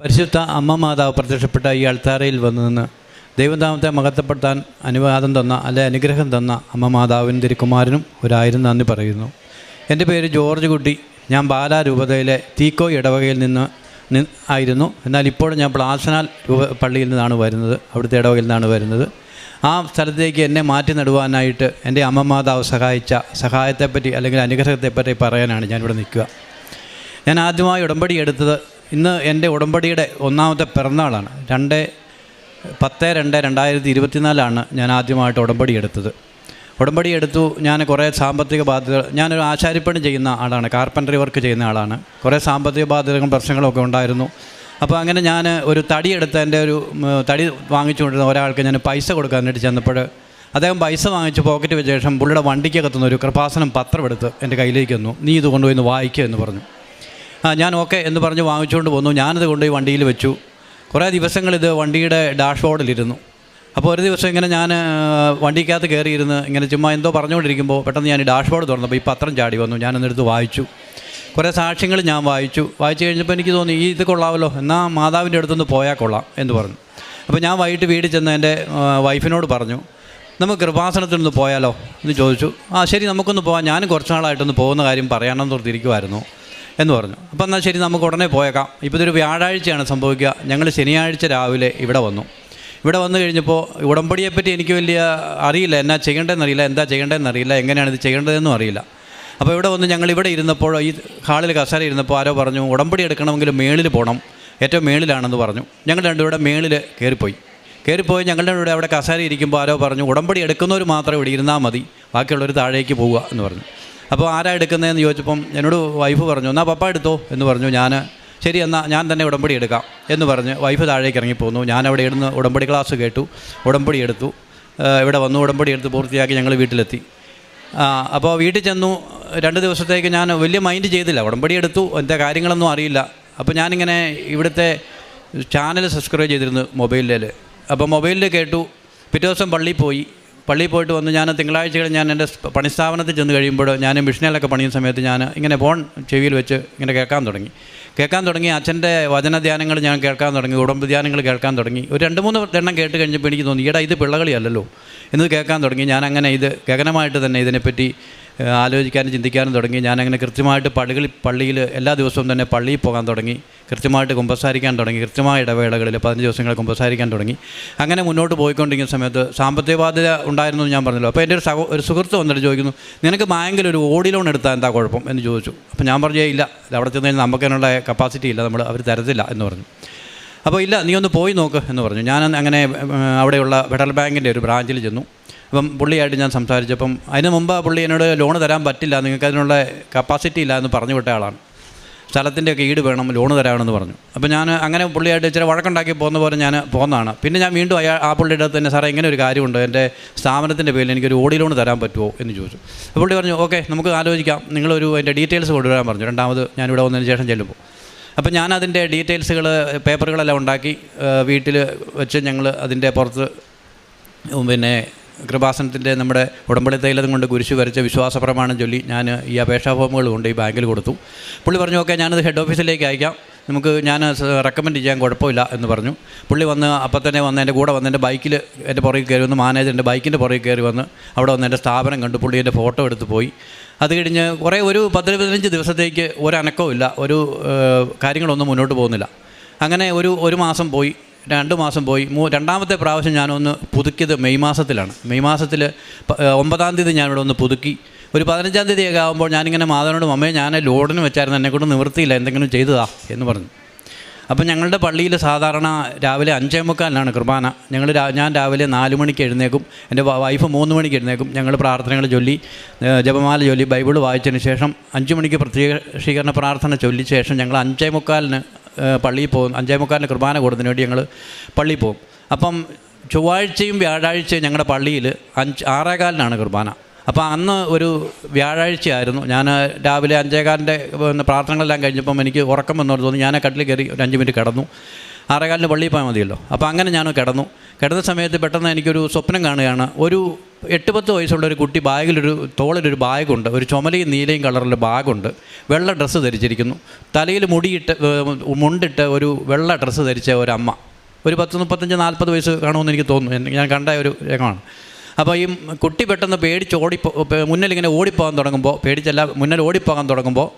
പരിശുദ്ധ അമ്മ മാതാവ് പ്രത്യക്ഷപ്പെട്ട ഈ അൾത്താരയിൽ വന്നു നിന്ന് ദൈവനാമത്തെ മഹത്വപ്പെടുത്താൻ അനുവാദം തന്ന അനുഗ്രഹം തന്ന അമ്മ മാതാവിനും തിരുക്കുമാരനും 1000 നന്ദി പറയുന്നു. എൻ്റെ പേര് ജോർജ് കുട്ടി. ഞാൻ ബാലാരൂപതയിലെ തീക്കോ ഇടവകയിൽ നിന്ന് ആയിരുന്നു. എന്നാൽ ഇപ്പോൾ ഞാൻ പ്ലാസനാൽ പള്ളിയിൽ നിന്നാണ് വരുന്നത്, അവിടുത്തെ ഇടവകയിൽ നിന്നാണ് വരുന്നത്. ആ സ്ഥലത്തേക്ക് എന്നെ മാറ്റി നടുവാനായിട്ട് എൻ്റെ അമ്മ മാതാവ് സഹായിച്ച സഹായത്തെപ്പറ്റി അല്ലെങ്കിൽ അനുഗ്രഹത്തെപ്പറ്റി പറയാനാണ് ഞാനിവിടെ നിൽക്കുക. ഞാൻ ആദ്യമായി ഉടമ്പടി എടുത്തത് ഇന്ന് എൻ്റെ ഉടമ്പടിയുടെ 1ാമത്തെ പിറന്നാളാണ്. 10/2/2024 ഞാൻ ആദ്യമായിട്ട് ഉടമ്പടി എടുത്തത്. ഉടമ്പടി എടുത്തു. ഞാൻ കുറേ സാമ്പത്തിക ബാധ്യത, ഞാനൊരു ആശാരിപ്പണി ചെയ്യുന്ന ആളാണ്, കാർപ്പൻട്രി വർക്ക് ചെയ്യുന്ന ആളാണ്. കുറേ സാമ്പത്തിക ബാധ്യതകളും പ്രശ്നങ്ങളൊക്കെ ഉണ്ടായിരുന്നു. അപ്പോൾ അങ്ങനെ ഞാൻ ഒരു തടി എടുത്ത് എൻ്റെ ഒരു തടി വാങ്ങിച്ചുകൊണ്ടിരുന്ന ഒരാൾക്ക് ഞാൻ പൈസ കൊടുക്കാനായിട്ട് ചെന്നപ്പോൾ അദ്ദേഹം പൈസ വാങ്ങിച്ച് പോക്കറ്റ് വെച്ച ശേഷം പുള്ളിയുടെ വണ്ടിക്കകത്തുനിന്ന് ഒരു കൃപാസനം പത്രം എടുത്ത് എൻ്റെ കയ്യിലേക്ക് വന്നു. നീ ഇത് കൊണ്ടുപോയി ഒന്ന് വായിക്കുക എന്ന് പറഞ്ഞു. ഞാൻ ഓക്കെ എന്ന് പറഞ്ഞ് വാങ്ങിച്ചുകൊണ്ട് പോന്നു. ഞാനത് കൊണ്ടുപോയി വണ്ടിയിൽ വെച്ചു. കുറേ ദിവസങ്ങളിത് വണ്ടിയുടെ ഡാഷ്ബോർഡിലിരുന്നു. അപ്പോൾ ഒരു ദിവസം ഇങ്ങനെ ഞാൻ വണ്ടിക്കകത്ത് കയറിയിരുന്ന് ഇങ്ങനെ ചുമ്മാ എന്തോ പറഞ്ഞുകൊണ്ടിരിക്കുമ്പോൾ പെട്ടെന്ന് ഞാൻ ഈ ഡാഷ്ബോർഡ് തുറന്നപ്പോൾ ഈ പത്രം ചാടി വന്നു. ഞാനൊന്നെടുത്ത് വായിച്ചു. കുറേ സാക്ഷ്യങ്ങൾ ഞാൻ വായിച്ചു കഴിഞ്ഞപ്പോൾ എനിക്ക് തോന്നി ഇത് കൊള്ളാമല്ലോ, എന്നാൽ മാതാവിൻ്റെ അടുത്തൊന്ന് പോയാൽ കൊള്ളാം എന്ന് പറഞ്ഞു. അപ്പോൾ ഞാൻ വൈകിട്ട് വീട്ടിൽ ചെന്ന് എൻ്റെ വൈഫിനോട് പറഞ്ഞു, നമുക്ക് കൃപാസനത്തിനൊന്ന് പോയാലോ എന്ന് ചോദിച്ചു. ശരി, നമുക്കൊന്ന് പോകാം, ഞാനും കുറച്ച് നാളായിട്ടൊന്ന് പോകുന്ന കാര്യം പറയാമെന്ന് ഓർത്തിരിക്കുമായിരുന്നു എന്ന് പറഞ്ഞു. അപ്പോൾ എന്നാൽ ശരി, നമുക്ക് ഉടനെ പോയേക്കാം. ഇപ്പോൾ ഇതൊരു വ്യാഴാഴ്ചയാണ് സംഭവിക്കുക. ഞങ്ങൾ ശനിയാഴ്ച രാവിലെ ഇവിടെ വന്നു കഴിഞ്ഞപ്പോൾ ഉടമ്പടിയെപ്പറ്റി എനിക്ക് വലിയ അറിയില്ല, എന്നാ ചെയ്യേണ്ടതെന്നറിയില്ല, എന്താ ചെയ്യേണ്ടതെന്നറിയില്ല, എങ്ങനെയാണ് ഇത് ചെയ്യേണ്ടതെന്നും അറിയില്ല. അപ്പോൾ ഇവിടെ വന്ന് ഞങ്ങളിവിടെ ഇരുന്നപ്പോൾ ഈ ഹാളിൽ കസേര ഇരുന്നപ്പോൾ ആരോ പറഞ്ഞു, ഉടമ്പടി എടുക്കണമെങ്കിൽ മേളിൽ പോകണം, ഏറ്റവും മേളിലാണെന്ന് പറഞ്ഞു. ഞങ്ങൾ രണ്ടുപേരുടെ മേളിൽ കയറിപ്പോയി. ഞങ്ങളുടെ കൂടെ അവിടെ കസേര ഇരിക്കുമ്പോൾ ആരോ പറഞ്ഞു, ഉടമ്പടി എടുക്കുന്നവർ മാത്രം ഇവിടെ ഇരുന്നാൽ മതി, ബാക്കിയുള്ളവർ താഴേക്ക് പോവുക എന്ന് പറഞ്ഞു. അപ്പോൾ ആരാ എടുക്കുന്നതെന്ന് ചോദിച്ചപ്പം എന്നോട് വൈഫ് പറഞ്ഞു, എന്നാൽ പപ്പ എടുത്തോ എന്ന് പറഞ്ഞു. ശരി, എന്നാൽ ഞാൻ തന്നെ ഉടമ്പടി എടുക്കാം എന്ന് പറഞ്ഞ് വൈഫ് താഴേക്ക് ഇറങ്ങിപ്പോന്നു. ഞാനവിടെ ഇരുന്ന് ഉടമ്പടി ക്ലാസ് കേട്ടു, ഉടമ്പടി എടുത്തു. ഇവിടെ വന്നു, ഉടമ്പടി എടുത്ത് പൂർത്തിയാക്കി ഞങ്ങൾ വീട്ടിലെത്തി. അപ്പോൾ വീട്ടിൽ ചെന്നു. 2 ദിവസത്തേക്ക് ഞാൻ വലിയ മൈൻഡ് ചെയ്തില്ല, ഉടമ്പടി എടുത്തു, എന്താ കാര്യങ്ങളൊന്നും അറിയില്ല. അപ്പോൾ ഞാനിങ്ങനെ ഇവിടുത്തെ ചാനൽ സബ്സ്ക്രൈബ് ചെയ്തിരുന്നു മൊബൈലിൽ. അപ്പോൾ മൊബൈലിൽ കേട്ടു. പിറ്റേ ദിവസം പള്ളിയിൽ പോയിട്ട് വന്ന് ഞാൻ തിങ്കളാഴ്ചകൾ ഞാൻ എൻ്റെ പണിസ്ഥാപനത്തിൽ ചെന്ന് കഴിയുമ്പോൾ ഞാൻ മിഷനിലൊക്കെ പണിയുന്ന സമയത്ത് ഞാൻ ഇങ്ങനെ ഫോൺ ചെവിയിൽ വെച്ച് ഇങ്ങനെ കേൾക്കാൻ തുടങ്ങി. അച്ഛൻ്റെ വചനധ്യാനങ്ങൾ ഞാൻ കേൾക്കാൻ തുടങ്ങി, ഉടമ്പ് ധ്യാനങ്ങൾ കേൾക്കാൻ തുടങ്ങി. ഒരു 2-3 എണ്ണം കേട്ട് കഴിഞ്ഞപ്പോൾ എനിക്ക് തോന്നി, ഇത് പിള്ളകളിയല്ലോ എന്ന് കേൾക്കാൻ തുടങ്ങി. ഞാനങ്ങനെ ഇത് ഗഗനമായിട്ട് തന്നെ ഇതിനെപ്പറ്റി ആലോചിക്കാനും ചിന്തിക്കാനും തുടങ്ങി. ഞാനങ്ങനെ കൃത്യമായിട്ട് പള്ളിയിൽ എല്ലാ ദിവസവും തന്നെ പള്ളിയിൽ പോകാൻ തുടങ്ങി, കൃത്യമായിട്ട് കുമ്പസാരിക്കാൻ തുടങ്ങി, കൃത്യമായ ഇടവേളകളിൽ 15 ദിവസങ്ങൾ കുമ്പസാരിക്കാൻ തുടങ്ങി. അങ്ങനെ മുന്നോട്ട് പോയിക്കൊണ്ടിരിക്കുന്ന സമയത്ത് സാമ്പത്തിക ബാധ്യത ഉണ്ടായിരുന്നു എന്ന് ഞാൻ പറഞ്ഞല്ലോ. അപ്പോൾ എൻ്റെ ഒരു സുഹൃത്ത് വന്നിട്ട് ചോദിക്കുന്നു, നിനക്ക് ബാങ്കിൽ ഒരു ഓടി ലോൺ എടുത്താൽ എന്താ കുഴപ്പം എന്ന് ചോദിച്ചു. അപ്പോൾ ഞാൻ പറഞ്ഞു, ഇല്ല, അവിടെ ചെന്ന് കഴിഞ്ഞാൽ നമുക്കതിനുള്ള കപ്പാസിറ്റി ഇല്ല, അവർ തരത്തില്ല എന്ന് പറഞ്ഞു. അപ്പോൾ ഇല്ല, നീ ഒന്ന് പോയി നോക്ക് എന്ന് പറഞ്ഞു. ഞാൻ അങ്ങനെ അവിടെയുള്ള ഫെഡറൽ ബാങ്കിൻ്റെ ഒരു ബ്രാഞ്ചിൽ ചെന്നു. അപ്പം പുള്ളിയായിട്ട് ഞാൻ സംസാരിച്ചപ്പം അതിന് മുമ്പ് പുള്ളി എന്നോട് ലോണ് തരാൻ പറ്റില്ല, നിങ്ങൾക്ക് അതിനുള്ള കപ്പാസിറ്റി ഇല്ല എന്ന് പറഞ്ഞു വിട്ട ആളാണ്. സ്ഥലത്തിൻ്റെയൊക്കെ ഈട് വേണം, ലോണ് തരാമെന്ന് പറഞ്ഞു. അപ്പോൾ ഞാൻ അങ്ങനെ പുള്ളിയായിട്ട് ഇച്ചിരി വഴക്കുണ്ടാക്കി പോകുന്ന പോലെ ഞാൻ പോകുന്നതാണ്. പിന്നെ ഞാൻ വീണ്ടും ആ പുള്ളിയുടെ അടുത്ത് തന്നെ, സാറേ ഇങ്ങനെ ഒരു കാര്യമുണ്ട്, എൻ്റെ സ്ഥാപനത്തിൻ്റെ പേരിൽ എനിക്കൊരു ഓടി ലോൺ തരാൻ പറ്റുമോ എന്ന് ചോദിച്ചു. അപ്പോൾ പുള്ളി പറഞ്ഞു, ഓക്കെ, നമുക്ക് ആലോചിക്കാം, നിങ്ങളൊരു അതിൻ്റെ ഡീറ്റെയിൽസ് കൊണ്ടുവരാൻ പറഞ്ഞു. രണ്ടാമത് ഞാനിവിടെ വന്നതിന് ശേഷം ചെല്ലുമ്പോൾ അപ്പോൾ ഞാൻ അതിൻ്റെ ഡീറ്റെയിൽസുകൾ പേപ്പറുകളെല്ലാം ഉണ്ടാക്കി വീട്ടിൽ വെച്ച് ഞങ്ങൾ അതിൻ്റെ പുറത്ത് പിന്നെ കൃപാസനത്തിൻ്റെ നമ്മുടെ ഉടമ്പടി തൈലം കൊണ്ട് കുരിശ് വരച്ച് വിശ്വാസ പ്രമാണം ചൊല്ലി ഞാൻ ഈ അപേക്ഷാ ഫോമുകൾ കൊണ്ട് ഈ ബാങ്കിൽ കൊടുത്തു. പുള്ളി പറഞ്ഞു, ഓക്കെ, ഞാനത് ഹെഡ് ഓഫീസിലേക്ക് അയക്കാം, ഞാൻ റെക്കമെൻഡ് ചെയ്യാൻ കുഴപ്പമില്ല എന്ന് പറഞ്ഞു. പുള്ളി വന്ന് അപ്പം തന്നെ വന്ന് എൻ്റെ കൂടെ വന്ന് എൻ്റെ ബൈക്കിൽ എൻ്റെ പുറകിൽ കയറി വന്ന്, മാനേജറിൻ്റെ ബൈക്കിൻ്റെ പുറകിൽ കയറി വന്ന് അവിടെ വന്ന് എൻ്റെ സ്ഥാപനം കണ്ടു. പുള്ളി എൻ്റെ ഫോട്ടോ എടുത്ത് പോയി. അത് കഴിഞ്ഞ് ഒരു 10-15 ദിവസത്തേക്ക് ഒരനക്കവും ഇല്ല, ഒരു കാര്യങ്ങളൊന്നും മുന്നോട്ട് പോകുന്നില്ല. അങ്ങനെ ഒരു മാസം പോയി, 2 മാസം പോയി. രണ്ടാമത്തെ പ്രാവശ്യം ഞാനൊന്ന് പുതുക്കിയത് മെയ് മാസത്തിലാണ്. മെയ് മാസത്തിൽ 9-ാം തീയതി ഞാനിവിടെ ഒന്ന് പുതുക്കി. ഒരു 15-ാം തീയതിയൊക്കെ ആകുമ്പോൾ ഞാനിങ്ങനെ മാതാവിനോട്, അമ്മയെ ഞാൻ ലോഡിന് വെച്ചായിരുന്നു, എന്നെക്കൊണ്ട് നിവൃത്തിയില്ല, എന്തെങ്കിലും ചെയ്തതാ എന്ന് പറഞ്ഞു. അപ്പം ഞങ്ങളുടെ പള്ളിയിൽ സാധാരണ രാവിലെ 5:45 കുർബാന. ഞാൻ രാവിലെ 4 മണിക്ക് എഴുന്നേക്കും, എൻ്റെ വൈഫ് 3 മണിക്ക് എഴുന്നേക്കും. ഞങ്ങൾ പ്രാർത്ഥനകൾ ചൊല്ലി, ജപമാല ചൊല്ലി, ബൈബിൾ വായിച്ചതിന് ശേഷം 5 മണിക്ക് പ്രത്യക്ഷീകരണ പ്രാർത്ഥന ചൊല്ലിയ ശേഷം ഞങ്ങൾ 5:45 പള്ളിയിൽ പോകും. 5:45 കുർബാന കൊടുത്തതിന് വേണ്ടി ഞങ്ങൾ പള്ളിയിൽ പോകും. അപ്പം ചൊവ്വാഴ്ചയും വ്യാഴാഴ്ചയും ഞങ്ങളുടെ പള്ളിയിൽ 6:15 കുർബാന. അപ്പോൾ അന്ന് ഒരു വ്യാഴാഴ്ചയായിരുന്നു. ഞാൻ രാവിലെ 5:15 പ്രാർത്ഥനകളെല്ലാം കഴിഞ്ഞപ്പം എനിക്ക് ഉറക്കം വന്നോട്ട് തോന്നി. ഞാൻ കട്ടിൽ കയറി ഒരു 5 മിനിറ്റ് കിടന്നു. 6:15 പള്ളിയിൽ പോയാൽ മതിയല്ലോ. അപ്പോൾ അങ്ങനെ ഞാൻ കിടന്ന സമയത്ത് പെട്ടെന്ന് എനിക്കൊരു സ്വപ്നം കാണുകയാണ്. ഒരു 8-10 വയസ്സുള്ള ഒരു കുട്ടി തോളിലൊരു ബാഗുണ്ട്, ഒരു ചുമലയും നീലയും കളറിലുള്ള ബാഗുണ്ട്, വെള്ള ഡ്രസ്സ് ധരിച്ചിരിക്കുന്നു, തലയിൽ മുണ്ടിട്ട് ഒരു വെള്ള ഡ്രസ്സ് ധരിച്ച ഒരമ്മ, ഒരു 35-40 വയസ്സ് കാണുമെന്ന് എനിക്ക് തോന്നുന്നു, ഞാൻ കണ്ട ഒരു രംഗമാണ്. അപ്പോൾ ഈ കുട്ടി പെട്ടെന്ന് മുന്നിലിങ്ങനെ ഓടിപ്പോകാൻ തുടങ്ങുമ്പോൾ, മുന്നിൽ ഓടിപ്പോകാൻ തുടങ്ങുമ്പോൾ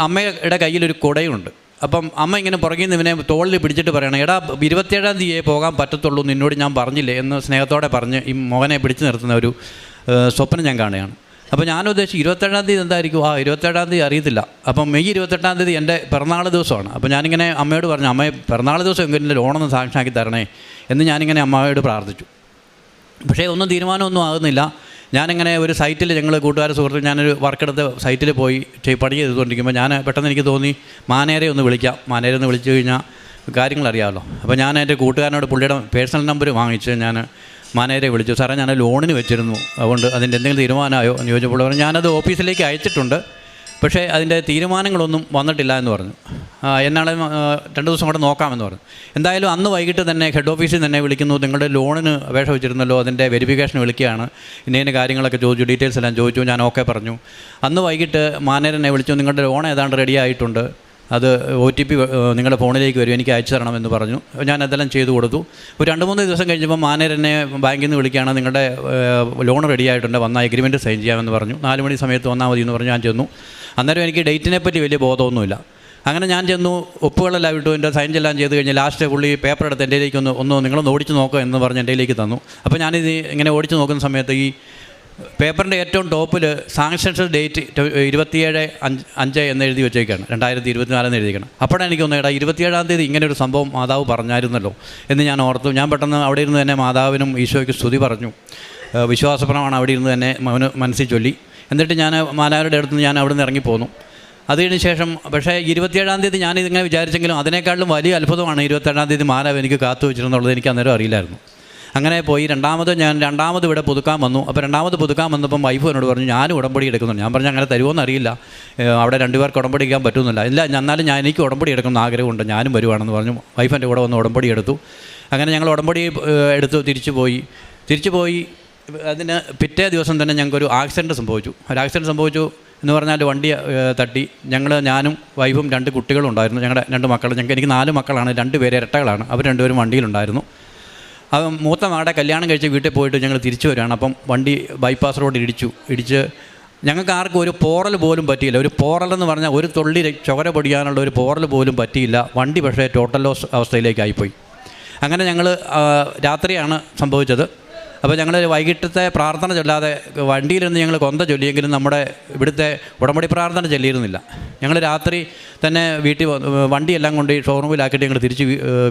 അമ്മയുടെ കയ്യിലൊരു കുടയുണ്ട്. അപ്പം അമ്മ ഇങ്ങനെ പുറകിൽ നിന്ന് ഇവനെ തോളിൽ പിടിച്ചിട്ട് പറയണം, എടാ 27-ാം തീയതിയെ പോകാൻ പറ്റത്തുള്ളൂ, നിന്നോട് ഞാൻ പറഞ്ഞില്ലേ എന്ന് സ്നേഹത്തോടെ പറഞ്ഞ് ഈ മോനെ പിടിച്ചു നിർത്തുന്ന ഒരു സ്വപ്നം ഞാൻ കാണുകയാണ്. അപ്പോൾ ഞാൻ ഉദ്ദേശിച്ചു 27-ാം തീയതി എന്തായിരിക്കും? 27-ാം തീയതി അറിയത്തില്ല. അപ്പം മെയ് 28-ാം തീയതി എൻ്റെ പിറന്നാൾ ദിവസമാണ്. അപ്പോൾ ഞാനിങ്ങനെ അമ്മയോട് പറഞ്ഞു, അമ്മയെ പിറന്നാൾ ദിവസം എങ്കിലും ലോണൊന്ന് സാക്ഷനാക്കി തരണേ എന്ന് ഞാനിങ്ങനെ അമ്മയോട് പ്രാർത്ഥിച്ചു. പക്ഷേ ഒന്നും തീരുമാനമൊന്നും ആകുന്നില്ല. ഞാനിങ്ങനെ ഒരു സൈറ്റിൽ, ഞങ്ങൾ സുഹൃത്തുക്കൾ ഞാനൊരു വർക്കെടുത്ത് സൈറ്റിൽ പോയി പണി ചെയ്തുകൊണ്ടിരിക്കുമ്പോൾ പെട്ടെന്ന് എനിക്ക് തോന്നി മാനേരെ ഒന്ന് വിളിക്കാം. മാനേരെ ഒന്ന് വിളിച്ചു കഴിഞ്ഞാൽ കാര്യങ്ങൾ അറിയാമല്ലോ. അപ്പോൾ ഞാൻ എൻ്റെ കൂട്ടുകാരനോട് പുള്ളിയുടെ പേഴ്സണൽ നമ്പർ വാങ്ങിച്ച് ഞാൻ മാനേരെ വിളിച്ചു. സാറേ, ഞാൻ ലോണിന് വെച്ചിരുന്നു, അതുകൊണ്ട് അതിൻ്റെ എന്തെങ്കിലും തീരുമാനമായോ എന്ന് ചോദിച്ചപ്പോൾ പറഞ്ഞു, ഞാനത് ഓഫീസിലേക്ക് അയച്ചിട്ടുണ്ട്, പക്ഷേ അതിൻ്റെ തീരുമാനങ്ങളൊന്നും വന്നിട്ടില്ല എന്ന് പറഞ്ഞു. എന്നാണ് 2 ദിവസം കൂടെ നോക്കാമെന്ന് പറഞ്ഞു. എന്തായാലും അന്ന് വൈകിട്ട് തന്നെ ഹെഡ് ഓഫീസിൽ തന്നെ വിളിക്കുന്നു, നിങ്ങളുടെ ലോണിന് അപേക്ഷ വെച്ചിരുന്നല്ലോ, അതിൻ്റെ വെരിഫിക്കേഷൻ വിളിക്കുകയാണ്, ഇന്ന കാര്യങ്ങളൊക്കെ ചോദിച്ചു, ഡീറ്റെയിൽസ് എല്ലാം ചോദിച്ചു. ഞാൻ ഓക്കെ പറഞ്ഞു. അന്ന് വൈകിട്ട് മാനേജറിനെ വിളിച്ചു, നിങ്ങളുടെ ലോൺ ഏതാണ്ട് റെഡി ആയിട്ടുണ്ട്, അത് OTP നിങ്ങളുടെ ഫോണിലേക്ക് വരും, എനിക്ക് അയച്ചു തരണമെന്ന് പറഞ്ഞു. ഞാൻ അതെല്ലാം ചെയ്തു കൊടുത്തു. ഒരു 2-3 ദിവസം കഴിഞ്ഞപ്പോൾ മാനേജറിനെ ബാങ്കിൽ നിന്ന് വിളിക്കുകയാണ്, നിങ്ങളുടെ ലോൺ റെഡി ആയിട്ടുണ്ട്, വന്ന എഗ്രിമെൻറ്റ് സൈൻ ചെയ്യാമെന്ന് പറഞ്ഞു. 4 മണി സമയത്ത് വന്നാൽ മതി എന്ന് പറഞ്ഞു. ഞാൻ ചെന്നു. അന്നേരം എനിക്ക് ഡേറ്റിനെ പറ്റി വലിയ ബോധമൊന്നുമില്ല. അങ്ങനെ ഞാൻ ചെന്നു, ഒപ്പുകളെല്ലാം ഇട്ടു, എൻ്റെ സൈൻ എല്ലാം ചെയ്ത് കഴിഞ്ഞ് ലാസ്റ്റ് പുള്ളി പേപ്പർ എടുത്ത് എൻ്റെ കയ്യിലേക്ക് നിങ്ങളൊന്ന് ഓടിച്ച് നോക്കുക എന്ന് പറഞ്ഞ് എൻ്റെ കയ്യിലേക്ക് തന്നു. അപ്പോൾ ഞാനിത് ഇങ്ങനെ ഓടിച്ച് നോക്കുന്ന സമയത്ത് ഈ പേപ്പറിൻ്റെ ഏറ്റവും ടോപ്പിൽ സാങ്ഷൻസ് ഡേറ്റ് 27/5 എന്ന് എഴുതി വെച്ചേക്കാണ്, 2024 എന്ന് എഴുതിക്കണം. അപ്പോഴാണ് എനിക്ക് തോന്നുന്നത്, 27-ാം തീയതി ഇങ്ങനെ ഒരു സംഭവം മാതാവ് പറഞ്ഞായിരുന്നല്ലോ എന്ന് ഞാൻ ഓർത്തു. ഞാൻ പെട്ടെന്ന് അവിടെ ഇരുന്ന് തന്നെ മാതാവിനും ഈശോയ്ക്ക് സ്തുതി പറഞ്ഞു. വിശ്വാസപ്രമാണം അവിടെ ഇരുന്ന് തന്നെ മനസ്സിൽ ചൊല്ലി. എന്നിട്ട് ഞാൻ മാലാവരുടെ അടുത്ത് നിന്ന് ഞാൻ അവിടെ നിന്ന് ഇറങ്ങിപ്പോന്നു. അത് കഴിഞ്ഞ ശേഷം പക്ഷേ 27-ാം തീയതി ഞാനിതിങ്ങനെ വിചാരിച്ചെങ്കിലും അതിനേക്കാളും വലിയ അത്ഭുതമാണ് 27-ാം തീയതി മാലാവ് എനിക്ക് കാത്തു വെച്ചിരുന്നുള്ളത്. എനിക്ക് അന്നേരം അറിയില്ലായിരുന്നു. അങ്ങനെ പോയി രണ്ടാമത് ഇവിടെ പുതുക്കാൻ വന്നു. അപ്പോൾ രണ്ടാമത് പുതുക്കാൻ വന്നപ്പം വൈഫ് എന്നോട് പറഞ്ഞു, ഞാനും ഉടമ്പടി എടുക്കുന്നുണ്ട്. ഞാൻ പറഞ്ഞു, അങ്ങനെ തരുമോയെന്ന് അറിയില്ല, അവിടെ 2 പേർക്ക് ഉടമ്പടി എടുക്കാൻ പറ്റുന്നില്ല. ഇല്ല, എന്നാലും എനിക്ക് ഉടമ്പടി എടുക്കുന്ന ആഗ്രഹമുണ്ട്, ഞാനും വരുവാണെന്ന് പറഞ്ഞു. വൈഫ് എൻ്റെ കൂടെ വന്ന് ഉടമ്പടി എടുത്തു. അങ്ങനെ ഞങ്ങൾ ഉടമ്പടി എടുത്തു തിരിച്ചു പോയി. അതിന് പിറ്റേ ദിവസം തന്നെ ഞങ്ങൾക്കൊരു ആക്സിഡൻറ്റ് സംഭവിച്ചു. ഒരു ആക്സിഡൻറ്റ് സംഭവിച്ചു എന്ന് പറഞ്ഞാൽ വണ്ടി തട്ടി. ഞാനും വൈഫും 2 കുട്ടികളും ഉണ്ടായിരുന്നു, ഞങ്ങളുടെ 2 മക്കൾ. എനിക്ക് 4 മക്കളാണ്, 2 പേര് ഇരട്ടകളാണ്. അവർ 2 പേരും വണ്ടിയിലുണ്ടായിരുന്നു. അപ്പം മൂത്ത മകളുടെ കല്യാണം കഴിച്ച് വീട്ടിൽ പോയിട്ട് ഞങ്ങൾ തിരിച്ചു വരികയാണ്. അപ്പം വണ്ടി ബൈപ്പാസ് റോഡ് ഇടിച്ച് ഞങ്ങൾക്ക് ആർക്കും ഒരു പോറൽ പോലും പറ്റിയില്ല. ഒരു പോറലെന്ന് പറഞ്ഞാൽ ഒരു തുള്ളി ചോര പൊടിയാനുള്ള ഒരു പോറൽ പോലും പറ്റിയില്ല. വണ്ടി പക്ഷേ ടോട്ടൽ ലോസ് അവസ്ഥയിലേക്കായിപ്പോയി. അങ്ങനെ ഞങ്ങൾ രാത്രിയാണ് സംഭവിച്ചത്. അപ്പോൾ ഞങ്ങൾ വൈകിട്ടത്തെ പ്രാർത്ഥന ചൊല്ലാതെ വണ്ടിയിലിരുന്ന് ഞങ്ങൾ കൊന്ത ചൊല്ലിയെങ്കിലും നമ്മുടെ ഇവിടുത്തെ ഉടമ്പടി പ്രാർത്ഥന ചൊല്ലിയിരുന്നില്ല. ഞങ്ങൾ രാത്രി തന്നെ വണ്ടിയെല്ലാം കൊണ്ട് ഷോറൂമിലാക്കിയിട്ട് ഞങ്ങൾ തിരിച്ച്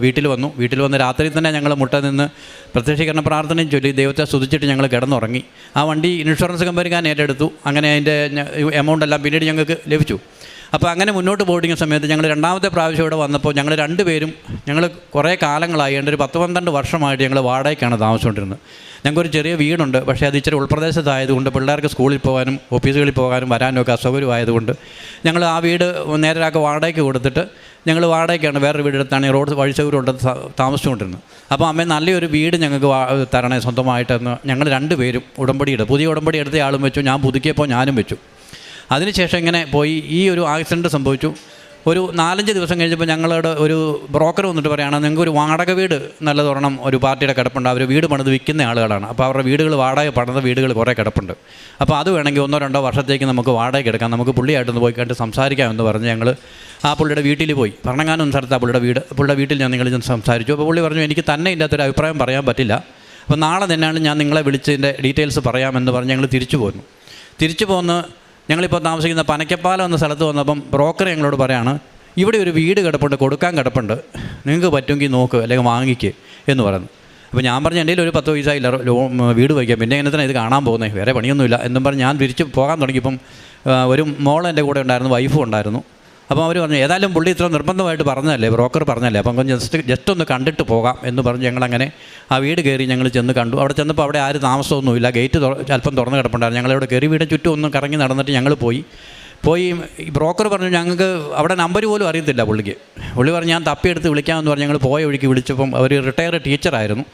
വീട്ടിൽ വന്ന് രാത്രി തന്നെ ഞങ്ങൾ മുട്ട നിന്ന് പ്രത്യക്ഷീകരണ പ്രാർത്ഥനയും ചൊല്ലി ദൈവത്തെ സ്തുതിച്ചിട്ട് ഞങ്ങൾ കിടന്നുറങ്ങി. ആ വണ്ടി ഇൻഷുറൻസ് കമ്പനിക്കാരൻ ഏറ്റെടുത്തു. അങ്ങനെ അതിൻ്റെ എമൗണ്ട് എല്ലാം പിന്നീട് ഞങ്ങൾക്ക് ലഭിച്ചു. അപ്പോൾ അങ്ങനെ മുന്നോട്ട് പോയിട്ടിരിക്കുന്ന സമയത്ത് ഞങ്ങൾ 2ാമത്തെ പ്രാവശ്യം ഇവിടെ വന്നപ്പോൾ ഞങ്ങൾ 2 പേരും കുറേ കാലങ്ങളായി, ഒരു 10-12 വർഷമായിട്ട് ഞങ്ങൾ വാടകയ്ക്കാണ് താമസിച്ചുകൊണ്ടിരുന്നത്. ഞങ്ങൾക്കൊരു ചെറിയ വീടുണ്ട്, പക്ഷേ അത് ഇച്ചിരി ഉൾപ്രദേശത്തായതുകൊണ്ട് പിള്ളേർക്ക് സ്കൂളിൽ പോകാനും ഓഫീസുകളിൽ പോകാനും വരാനും ഒക്കെ അസൗകര്യമായതുകൊണ്ട് ഞങ്ങൾ ആ വീട് നേരൊരാൾക്ക് വാടകയ്ക്ക് കൊടുത്തിട്ട് ഞങ്ങൾ വാടകയ്ക്കാണ് വേറൊരു വീടെടുത്താണ് റോഡ് വഴി സൗകര്യമുണ്ട് താമസിച്ചുകൊണ്ടിരുന്നത്. അപ്പോൾ അമ്മ നല്ലൊരു വീട് ഞങ്ങൾക്ക് തരണേ സ്വന്തമായിട്ടെന്ന് ഞങ്ങൾ 2 പേരും പുതിയ ഉടമ്പടി എടുത്ത ആളും വെച്ചു, ഞാൻ പുതുക്കിയപ്പോൾ ഞാനും വെച്ചു. അതിനുശേഷം ഇങ്ങനെ പോയി ഈ ഒരു ആക്സിഡൻറ്റ് സംഭവിച്ചു. ഒരു 4-5 ദിവസം കഴിഞ്ഞപ്പോൾ ഞങ്ങളോട് ഒരു ബ്രോക്കർ വന്നിട്ട് പറയുകയാണ്, നിങ്ങൾക്ക് ഒരു വാടക വീട് നല്ലതൊരെണ്ണം ഒരു പാർട്ടിയുടെ കിടപ്പുണ്ട്, അവർ വീട് പണിത് വിൽക്കുന്ന ആളുകളാണ്. അപ്പോൾ അവരുടെ വീടുകൾ വാടക പണിത വീടുകൾ കുറേ കിടപ്പുണ്ട്. അപ്പോൾ അത് വേണമെങ്കിൽ 1-2 വർഷത്തേക്ക് നമുക്ക് വാടകയ്ക്ക് എടുക്കാം, നമുക്ക് പുള്ളിയായിട്ടൊന്ന് പോയി കണ്ട് സംസാരിക്കാമെന്ന് പറഞ്ഞ് ഞങ്ങൾ ആ പുള്ളിയുടെ വീട്ടിൽ പോയി. ഭരണങ്ങാനം സ്ഥലത്ത് പുള്ളിയുടെ വീട്ടിൽ ഞാൻ നിങ്ങൾ സംസാരിച്ചു. അപ്പോൾ പുള്ളി പറഞ്ഞു, എനിക്ക് തന്നെ ഇല്ലാത്തൊരു അഭിപ്രായം പറയാൻ പറ്റില്ല, അപ്പോൾ നാളെ തന്നെയാണ് ഞാൻ നിങ്ങളെ വിളിച്ചതിൻ്റെ ഡീറ്റെയിൽസ് പറയാമെന്ന് പറഞ്ഞ് ഞങ്ങൾ തിരിച്ചു പോന്ന് ഞങ്ങളിപ്പോൾ താമസിക്കുന്ന പനക്കപ്പാലം എന്ന സ്ഥലത്ത് വന്നപ്പം ബ്രോക്കർ ഞങ്ങളോട് പറയാണ്, ഇവിടെ ഒരു വീട് കൊടുക്കാൻ കിടപ്പുണ്ട്, നിങ്ങൾക്ക് പറ്റുമെങ്കിൽ നോക്ക് അല്ലെങ്കിൽ വാങ്ങിക്ക് എന്ന് പറയുന്നു. അപ്പോൾ ഞാൻ പറഞ്ഞു, എൻ്റെ ഒരു 10 പൈസയില്ല വീട് വയ്ക്കാം, പിന്നെ എങ്ങനെ തന്നെ ഇത് കാണാൻ പോകുന്നത്, വേറെ പണിയൊന്നുമില്ല എന്നും പറഞ്ഞ് ഞാൻ തിരിച്ച് പോകാൻ തുടങ്ങിയപ്പം ഒരു മോൾ എൻ്റെ കൂടെ ഉണ്ടായിരുന്നു, വൈഫും ഉണ്ടായിരുന്നു. അപ്പോൾ അവർ പറഞ്ഞു, ഏതായാലും പുള്ളി ഇത്ര നിർബന്ധമായിട്ട് പറഞ്ഞതല്ലേ, ബ്രോക്കർ പറഞ്ഞല്ലേ, അപ്പം ജസ്റ്റ് ഒന്ന് കണ്ടിട്ട് പോകാം എന്ന് പറഞ്ഞ് ഞങ്ങളങ്ങനെ ആ വീട് കയറി ഞങ്ങൾ ചെന്ന് കണ്ടു. അവിടെ ചെന്നപ്പോൾ അവിടെ ആരും താമസമൊന്നുമില്ല, ഗേറ്റ് അല്പം തുറന്ന് കിടപ്പുണ്ടായിരുന്നു. ഞങ്ങളിവിടെ കയറി വീട് ചുറ്റും ഒന്ന് കറങ്ങി നടന്നിട്ട് ഞങ്ങൾ പോയി. പോയി ഈ ബ്രോക്കർ പറഞ്ഞു ഞങ്ങൾക്ക് അവിടെ നമ്പർ പോലും അറിയത്തില്ല പുള്ളി പറഞ്ഞു ഞാൻ തപ്പിയെടുത്ത് വിളിക്കാമെന്ന് പറഞ്ഞ് ഞങ്ങൾ പോയ വഴിക്ക് വിളിച്ചപ്പം അവർ റിട്ടയർഡ് ടീച്ചറായിരുന്നു.